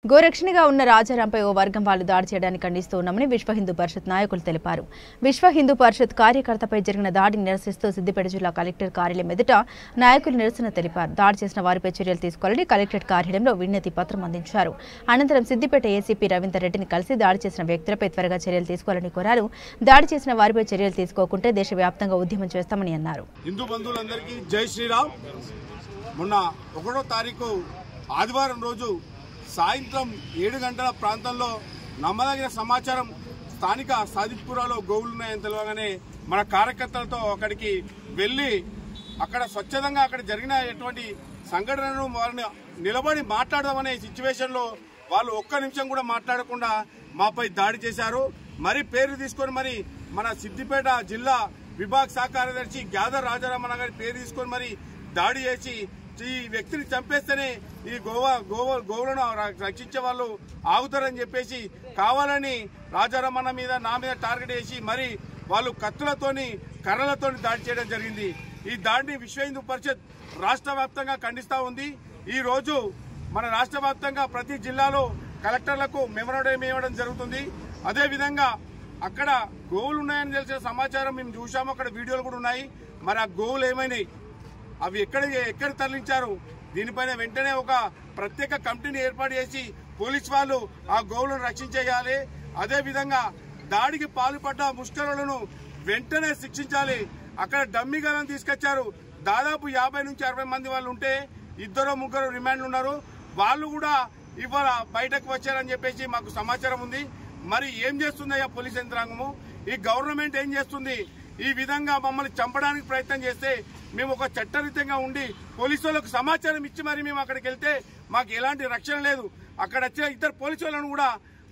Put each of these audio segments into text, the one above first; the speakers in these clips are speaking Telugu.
గోరక్షణగా ఉన్న రాజారాంపై ఓ వర్గం వాళ్ళు దాడి చేయడానికి ఖండిస్తూ ఉన్నామని విశ్వ హిందూ పరిషత్ నాయకులు తెలిపారు. విశ్వ హిందూ పరిషత్ కార్యకర్తపై జరిగిన దాడిని నిరసిస్తూ సిద్దిపేట జిల్లా కలెక్టర్ కార్యాలయం ఎదుట నాయకులు నిరసన తెలిపారు. దాడి చేసిన వారిపై చర్యలు తీసుకోవాలని కలెక్టరేట్ కార్యాలయంలో విజ్ఞప్తి పత్రం అందించారు. అనంతరం సిద్దిపేట ఏసీపీ రవీందర్ రెడ్డిని కలిసి దాడి చేసిన వ్యక్తులపై త్వరగా చర్యలు తీసుకోవాలని కోరారు. దాడి చేసిన వారిపై చర్యలు తీసుకోకుంటే దేశవ్యాప్తంగా ఉద్యమం చేస్తామని అన్నారు. హిందూ బంధువులందరికీ జై శ్రీరామ్. మొన్న 1వ తారీఖు ఆదివారం రోజు సాయంత్రం 7 గంటల ప్రాంతంలో నమ్మదగిన సమాచారం స్థానిక సాదిక్పురాలో గోవులున్నాయని తెలియగానే మన కార్యకర్తలతో అక్కడికి వెళ్లి అక్కడ స్వచ్ఛందంగా అక్కడ జరిగిన ఎటువంటి సంఘటనను వారిని నిలబడి మాట్లాడదామనే సిచ్యువేషన్లో వాళ్ళు ఒక్క నిమిషం కూడా మాట్లాడకుండా మాపై దాడి చేశారు. మరి పేరు తీసుకొని మరి మన సిద్దిపేట జిల్లా విభాగ శాఖ కార్యదర్శి గ్యాదర్ రాజారామన్న గారి పేరు తీసుకొని మరి దాడి చేసి ఈ వ్యక్తిని చంపేస్తేనే ఈ గోవులను రక్షించే వాళ్ళు ఆగుతారని చెప్పేసి కావాలని రాజారామన్న మీద నా మీద టార్గెట్ చేసి మరి వాళ్ళు కత్తులతోని కర్రలతోని దాడి చేయడం జరిగింది. ఈ దాడిని విశ్వ హిందూ పరిషత్ రాష్ట్ర వ్యాప్తంగా ఖండిస్తూ ఉంది. ఈ రోజు మన రాష్ట్ర వ్యాప్తంగా ప్రతి జిల్లాలో కలెక్టర్లకు మెమోరాండం ఇవ్వడం జరుగుతుంది. అదేవిధంగా అక్కడ గోవులు ఉన్నాయని తెలిసిన సమాచారం మేము చూసాము. అక్కడ వీడియోలు కూడా ఉన్నాయి. మరి ఆ గోవులు ఏమైనాయి, అవి ఎక్కడ తరలించారు, దీనిపైన వెంటనే ఒక ప్రత్యేక కమిటీని ఏర్పాటు చేసి పోలీసు వాళ్ళు ఆ గోవులను రక్షించేయాలి. అదేవిధంగా దాడికి పాల్పడ్డ ముష్కరులను వెంటనే శిక్షించాలి. అక్కడ డమ్మిగాలను తీసుకొచ్చారు. దాదాపు 50 నుంచి 60 మంది వాళ్ళు ఉంటే 2-3 రిమాండ్లు ఉన్నారు. వాళ్ళు కూడా ఇవాళ బయటకు వచ్చారని చెప్పేసి మాకు సమాచారం ఉంది. మరి ఏం చేస్తుందయ్యా పోలీస్ యంత్రాంగము, ఈ గవర్నమెంట్ ఏం చేస్తుంది? ఈ విధంగా మమ్మల్ని చంపడానికి ప్రయత్నం చేస్తే మేము ఒక చట్టరీత్యంగా ఉండి పోలీసు వాళ్ళకు సమాచారం ఇచ్చి మరి మేము అక్కడికి వెళ్తే మాకు ఎలాంటి రక్షణ లేదు. అక్కడ వచ్చిన ఇద్దరు పోలీసు వాళ్ళను కూడా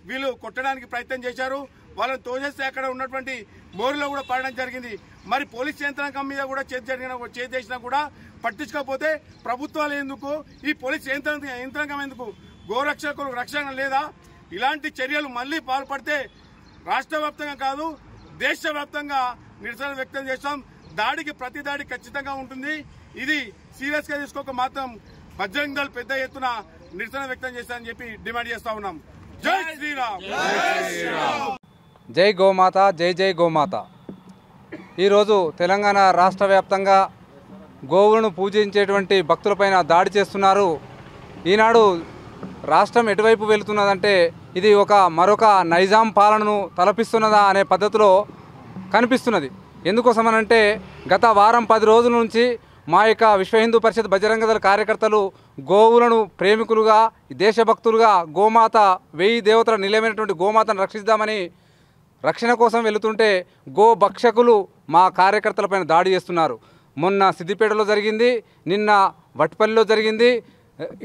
వీళ్ళు కొట్టడానికి ప్రయత్నం చేశారు. వాళ్ళని తోసేస్తే అక్కడ ఉన్నటువంటి మోరులో కూడా పడడం జరిగింది. మరి పోలీస్ యంత్రాంగం మీద కూడా చేతి చేసినా కూడా పట్టించుకోకపోతే ప్రభుత్వాలు ఎందుకు, ఈ పోలీస్ యంత్రాంగం ఎందుకు, గోరక్షకులకు రక్షణ లేదా? ఇలాంటి చర్యలు మళ్లీ పాల్పడితే రాష్ట్ర వ్యాప్తంగా కాదు దేశవ్యాప్తంగా నిరసన వ్యక్తం చేస్తాం. దాడికి ప్రతి దాడి ఖచ్చితంగా ఉంటుంది. ఇది సీరియస్ గా తీసుకోక మాత్రం బజరంగ్ దళ్ పెద్ద ఎత్తున నిరసన వ్యక్తం చేస్తామని చెప్పి డిమాండ్ చేస్తా ఉన్నాం. జై శ్రీరామ్. జై గోమాత, జై జై గోమాత. ఈరోజు తెలంగాణ రాష్ట్ర వ్యాప్తంగా గోవులను పూజించేటువంటి భక్తులపైన దాడి చేస్తున్నారు. ఈనాడు రాష్ట్రం ఎటువైపు వెళుతున్నదంటే ఇది మరొక నైజాం పాలనను తలపిస్తున్నదా అనే పద్ధతిలో కనిపిస్తున్నది. ఎందుకోసమనంటే గత వారం 10 రోజుల నుంచి మా యొక్క విశ్వ హిందూ పరిషత్ బజరంగ దళ కార్యకర్తలు గోవులను ప్రేమికులుగా, దేశభక్తులుగా, గోమాత 1000 దేవతల నిలయమైనటువంటి గోమాతను రక్షిద్దామని రక్షణ కోసం వెళుతుంటే గోభక్షకులు మా కార్యకర్తలపైన దాడి చేస్తున్నారు. మొన్న సిద్దిపేటలో జరిగింది, నిన్న వట్పల్లిలో జరిగింది.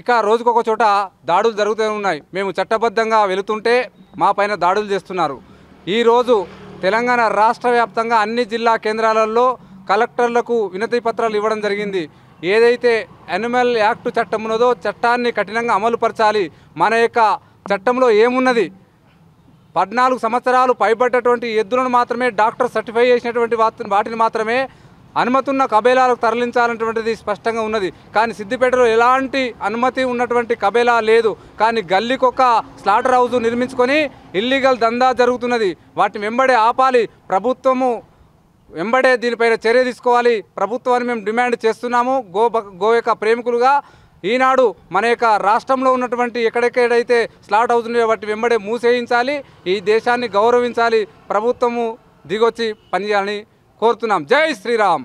ఇక రోజుకొక చోట దాడులు జరుగుతూ ఉన్నాయి. మేము చట్టబద్ధంగా వెళుతుంటే మా పైన దాడులు చేస్తున్నారు. ఈరోజు తెలంగాణ రాష్ట్ర వ్యాప్తంగా అన్ని జిల్లా కేంద్రాలలో కలెక్టర్లకు వినతి పత్రాలు ఇవ్వడం జరిగింది. ఏదైతే యానిమల్ యాక్ట్ చట్టం ఉన్నదో చట్టాన్ని కఠినంగా అమలుపరచాలి. మన యొక్క చట్టంలో ఏమున్నది, 14 సంవత్సరాలు పైబడ్డటువంటి ఎద్దులను మాత్రమే డాక్టర్ సర్టిఫై చేసినటువంటి వాటిని మాత్రమే అనుమతున్న కబేలాలకు తరలించాలన్నటువంటిది స్పష్టంగా ఉన్నది. కానీ సిద్దిపేటలో ఎలాంటి అనుమతి ఉన్నటువంటి కబేలా లేదు. కానీ గల్లీకొక స్లాటర్ హౌస్ నిర్మించుకొని ఇల్లీగల్ దందా జరుగుతున్నది. వాటిని వెంబడే ఆపాలి. ప్రభుత్వము వెంబడే దీనిపైన చర్య తీసుకోవాలి. ప్రభుత్వాన్ని మేము డిమాండ్ చేస్తున్నాము. గో యొక్క ప్రేమికులుగా ఈనాడు మన యొక్క రాష్ట్రంలో ఉన్నటువంటి ఎక్కడెక్కడైతే స్లాట్ హౌస్ ఉన్నాయో వాటి వెంబడే మూసేయించాలి. ఈ దేశాన్ని గౌరవించాలి. ప్రభుత్వము దిగొచ్చి పనిచేయాలని కోరుతున్నాం. జై శ్రీరామ్.